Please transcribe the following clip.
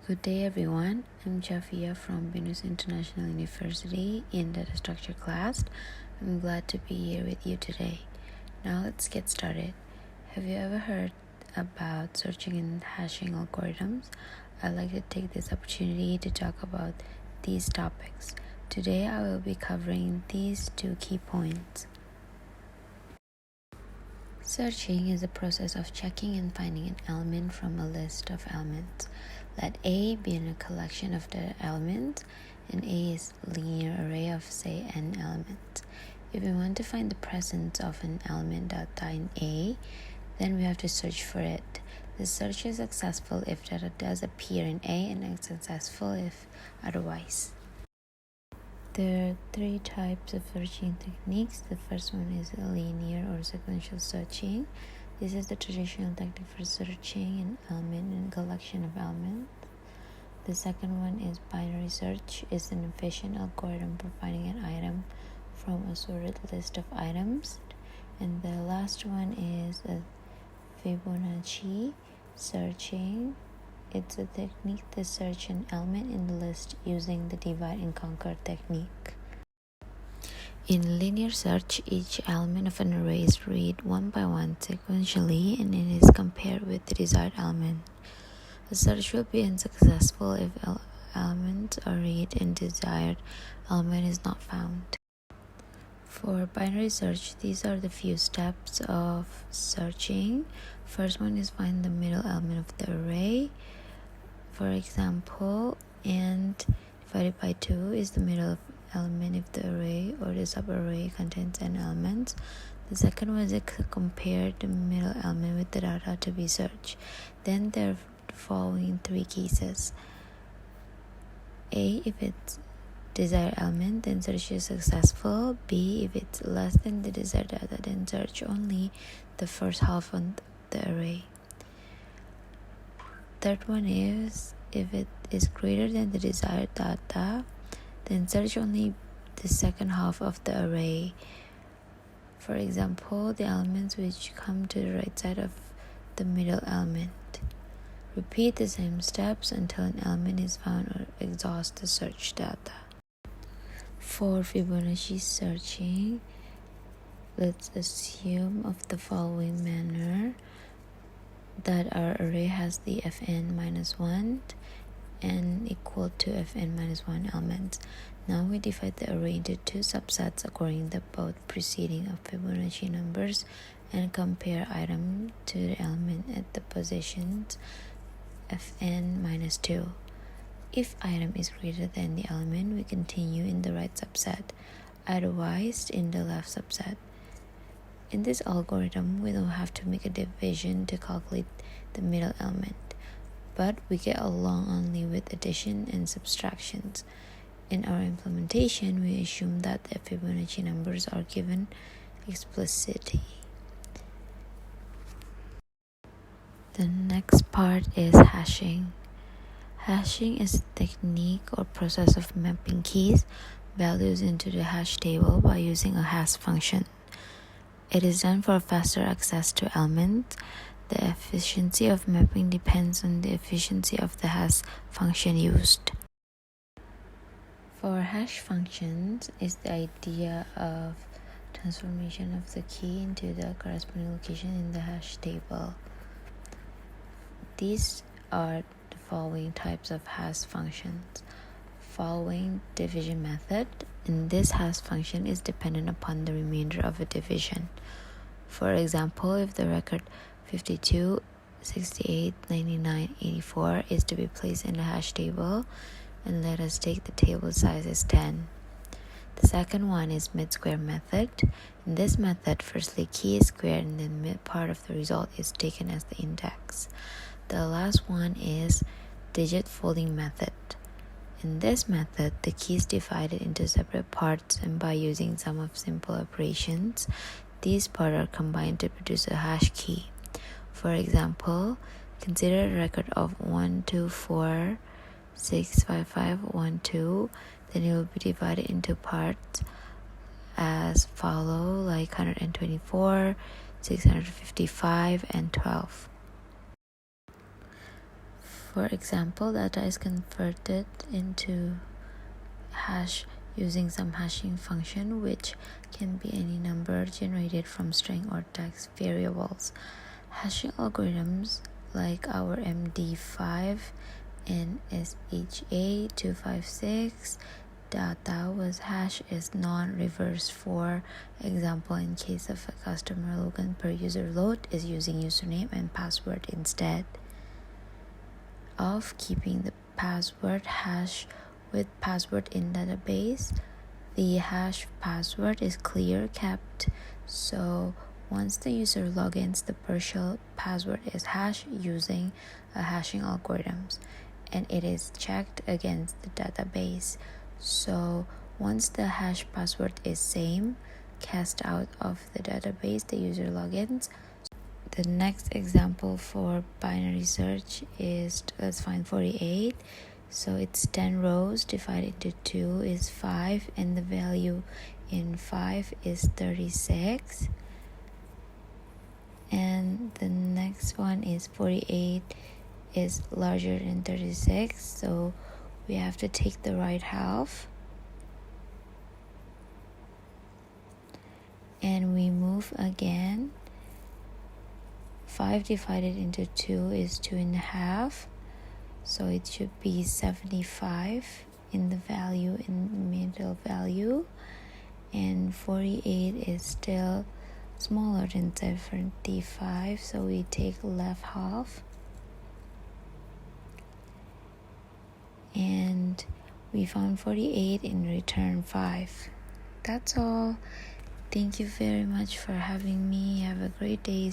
Good day everyone, I'm Chavia from Venus International University in data structure class. I'm glad to be here with you today. Now let's get started. Have you ever heard about searching and hashing algorithms? I'd like to take this opportunity to talk about these topics. Today I will be covering these two key points. Searching is the process of checking and finding an element from a list of elements. Let A be a collection of the elements, and A is a linear array of, say, n elements. If we want to find the presence of an element data in A, then we have to search for it. The search is successful if data does appear in A and unsuccessful if otherwise. There are three types of searching techniques. The first one is linear or sequential searching. This is the traditional technique for searching an element in a collection of elements. The second one is binary search. It's an efficient algorithm for finding an item from a sorted list of items. And the last one is a Fibonacci searching. It's a technique to search an element in the list using the divide and conquer technique. In linear search, each element of an array is read one by one sequentially and it is compared with the desired element. The search will be unsuccessful if elements are read and desired element is not found. For binary search, these are the few steps of searching. First one is find the middle element of the array. For example, and divided by 2 is the middle element if the array or the subarray contains n elements. The second one is to compare the middle element with the data to be searched. Then there are the following three cases. A, if it's desired element, then search is successful. B, if it's less than the desired data, then search only the first half of the array. Third one is if it is greater than the desired data, then search only the second half of the array. For example, the elements which come to the right side of the middle element. Repeat the same steps until an element is found or exhaust the search data. For Fibonacci searching, let's assume of the following manner: that our array has the fn minus 1 and equal to fn minus 1 elements. Now we divide the array into two subsets according to both preceding of Fibonacci numbers and compare item to the element at the positions fn minus 2. If item is greater than the element, we continue in the right subset, otherwise in the left subset. In this algorithm, we don't have to make a division to calculate the middle element, but we get along only with addition and subtractions. In our implementation, we assume that the Fibonacci numbers are given explicitly. The next part is hashing. Hashing is a technique or process of mapping keys values into the hash table by using a hash function. It is done for faster access to elements. The efficiency of mapping depends on the efficiency of the hash function used. For hash functions is the idea of transformation of the key into the corresponding location in the hash table. These are the following types of hash functions. Following division method, and this hash function is dependent upon the remainder of a division. For example, if the record 52, 68, 99, 84 is to be placed in the hash table, and let us take the table size as 10. The second one is mid-square method. In this method, firstly key is squared and then mid part of the result is taken as the index. The last one is digit folding method. In this method, the key is divided into separate parts, and by using sum of simple operations, these parts are combined to produce a hash key. For example, consider a record of 124655512, then it will be divided into parts as follow, like 124, 655, and 12. For example, data is converted into hash using some hashing function, which can be any number generated from string or text variables. Hashing algorithms like our MD5 and SHA-256 data was hash is non-reverse. For example, in case of a customer login per user load is using username and password instead of keeping the password hash with password in database. The hash password is clear kept, so once the user logins, the partial password is hashed using a hashing algorithms, and it is checked against the database. So once the hash password is same, cast out of the database the user logins. The next example for binary search is, let's find 48. So it's 10 rows divided into 2 is 5, and the value in 5 is 36. And the next one is 48 is larger than 36, so we have to take the right half and we move again. 5 divided into 2 is 2.5, so it should be 75 in the value, in the middle value, and 48 is still smaller than 75, so we take left half and we found 48 and return 5. That's all. Thank you very much for having me. Have a great day.